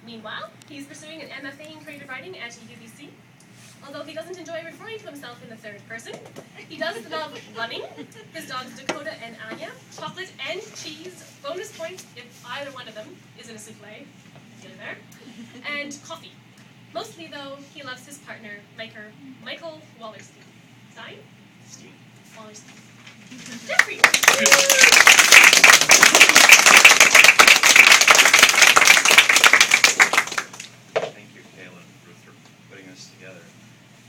Meanwhile, he's pursuing an MFA in creative writing at UBC. Although he doesn't enjoy referring to himself in the third person, he does love running, his dogs Dakota and Anya, chocolate and cheese, bonus points if either one of them is in a souffle, get it there, and coffee. Mostly, though, he loves his partner, Michael Wallerstein. Stein? Wallerstein. Jeffrey! Thank you, Kayla and Ruth, for putting this together.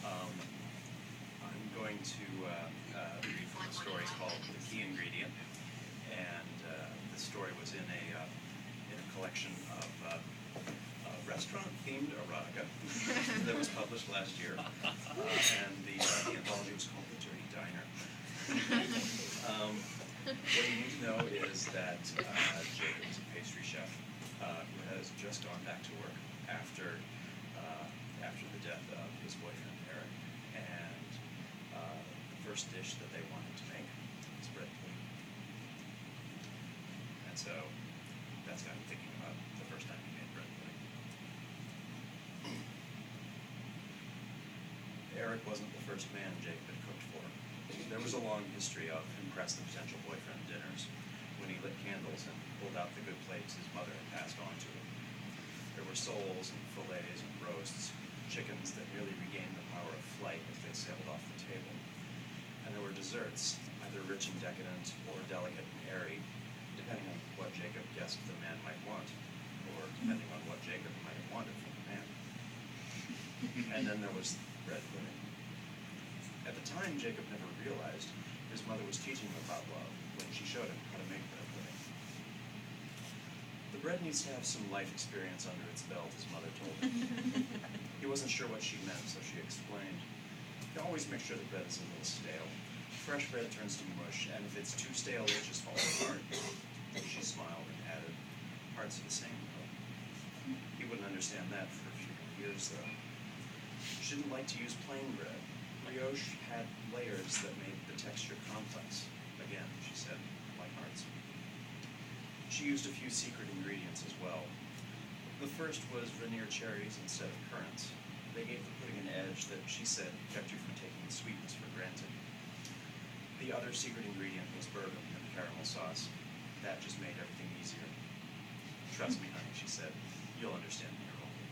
I'm going to read from a story called The Key Ingredient, and the story was in a collection of restaurant-themed erotica that was published last year, and the anthology was called The Dirty Diner. What you need to know is that Jacob is a pastry chef who has just gone back to work after the death of his boyfriend Eric, and the first dish that they wanted to make was bread pudding. And so that's got me thinking about the first time he made bread pudding. Eric wasn't the first man Jacob had cooked for. There was a long history of impress the potential boyfriend dinners when he lit candles and pulled out the good plates his mother had passed on to him. There were soles and fillets and roasts, chickens that nearly regained the power of flight as they sailed off the table. And there were desserts, either rich and decadent or delicate and airy, depending on what Jacob guessed the man might want, or depending on what Jacob might have wanted from the man. And then there was bread pudding. At the time, Jacob never realized his mother was teaching him about love when she showed him how to make bread pudding. The bread needs to have some life experience under its belt, his mother told him. He wasn't sure what she meant, so she explained. You always make sure the bread is a little stale. Fresh bread turns to mush, and if it's too stale, it just falls apart. She smiled and added, hearts are the same, though. He wouldn't understand that for a few years, though. She didn't like to use plain bread. Brioche had layers that made the texture complex. Again, she said, like hearts. She used a few secret ingredients as well. The first was Rainier cherries instead of currants. They gave the pudding an edge that she said kept you from taking the sweetness for granted. The other secret ingredient was bourbon and caramel sauce. That just made everything easier. Trust me, honey, she said. You'll understand when you're older.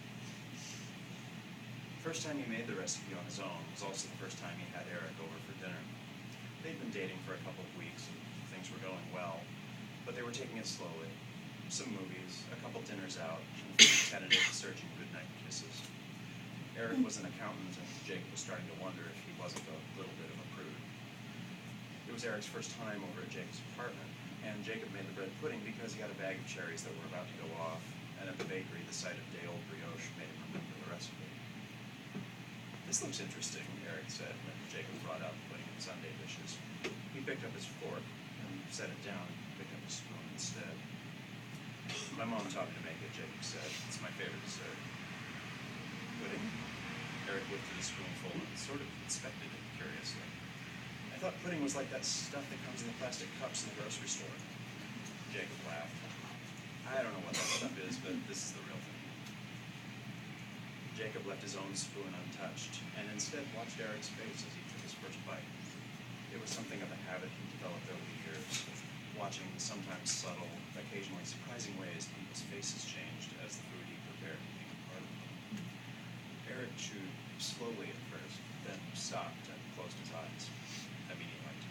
The first time he made the recipe on his own was also the first time he had Eric over for dinner. They'd been dating for a couple of weeks and things were going well, but they were taking it slowly. Some movies, a couple dinners out, and a few tentative searching goodnight kisses. Eric was an accountant and Jacob was starting to wonder if he wasn't a little bit of a prude. It was Eric's first time over at Jacob's apartment, and Jacob made the bread pudding because he had a bag of cherries that were about to go off, and at the bakery the sight of day-old brioche made him remember the recipe. This looks interesting, Eric said when Jacob brought out the pudding and sundae dishes. He picked up his fork and set it down and picked up his spoon instead. My mom taught me to make it, Jacob said. It's my favorite dessert. Pudding? Eric lifted a spoonful and sort of inspected it curiously. I thought pudding was like that stuff that comes in the plastic cups in the grocery store. Jacob laughed. I don't know what that stuff is, but this is the real thing. Jacob left his own spoon untouched, and instead watched Eric's face as he took his first bite. It was something of a habit he developed over the years, watching the sometimes subtle, occasionally surprising ways people's faces changed as the food he prepared became a part of them. Eric chewed slowly at first, then stopped and closed his eyes. Immediately.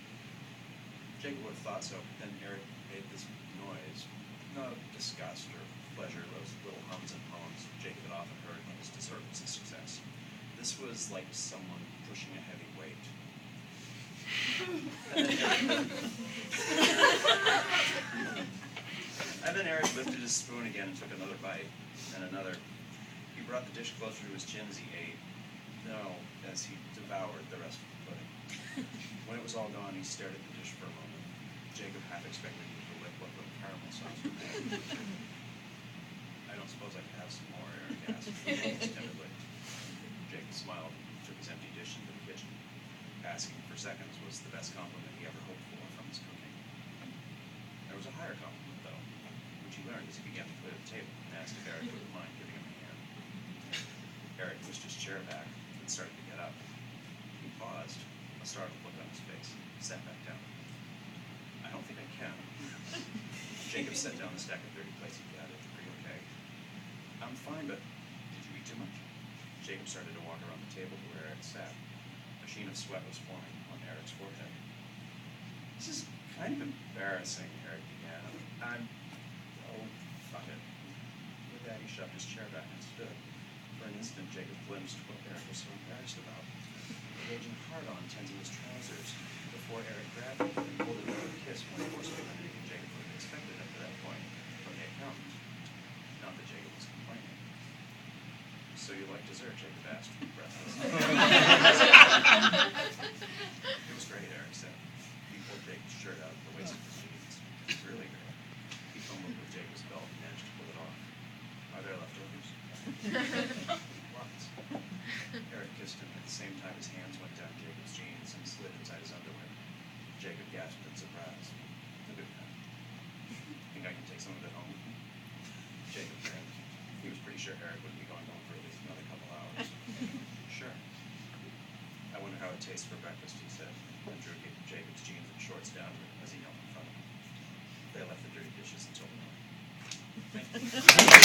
Jacob would have thought so, but then Eric made this noise, not of disgust or pleasure, those little hums and moans Jacob had often heard when his dessert was a success. This was like someone pushing a heavy weight. And then Eric lifted his spoon again and took another bite, and another. He brought the dish closer to his chin as he ate. No, as he devoured the rest of the pudding. When it was all gone, he stared at the dish for a moment. Jacob half expected him to lick what little caramel sauce remained. I don't suppose I could have some more, Eric asked timidly. Jacob smiled and took his empty dish into the kitchen. Asking for seconds was the best compliment he ever hoped for from his cooking. There was a higher compliment, though, which he learned as he began to clear the table and asked if Eric wouldn't mind giving him Eric pushed his chair back and started to get up. He paused, a startled look on his face, sat back down. I don't think I can. Jacob set down the stack of dirty plates he gathered. Are you okay? I'm fine, but did you eat too much? Jacob started to walk around the table to where Eric sat. A sheen of sweat was forming on Eric's forehead. This is kind of embarrassing, Eric began. Oh, fuck it. With that, he shoved his chair back and stood. For an instant, Jacob glimpsed what Eric was so embarrassed about. A raging hard-on tensing his trousers before Eric grabbed him and pulled it over a kiss more forcefully than anything Jacob would have expected up to that point from the accountant. Not that Jacob was complaining. So you like dessert? Jacob asked, breathless. It was great, Eric said. He pulled Jacob's shirt out of the waist of his jeans. It's really great. He fumbled with Jacob's belt and managed to pull it off. Are there leftovers? Lots. Eric kissed him at the same time his hands went down Jacob's jeans and slid inside his underwear. Jacob gasped in surprise. The good kind. Think I can take some of it home with me? Jacob grinned. He was pretty sure Eric wouldn't be going home for at least another couple hours. Sure. I wonder how it tastes for breakfast, he said, and drew Jacob's jeans and shorts down as he knelt in front of him. They left the dirty dishes until the morning. Thank you.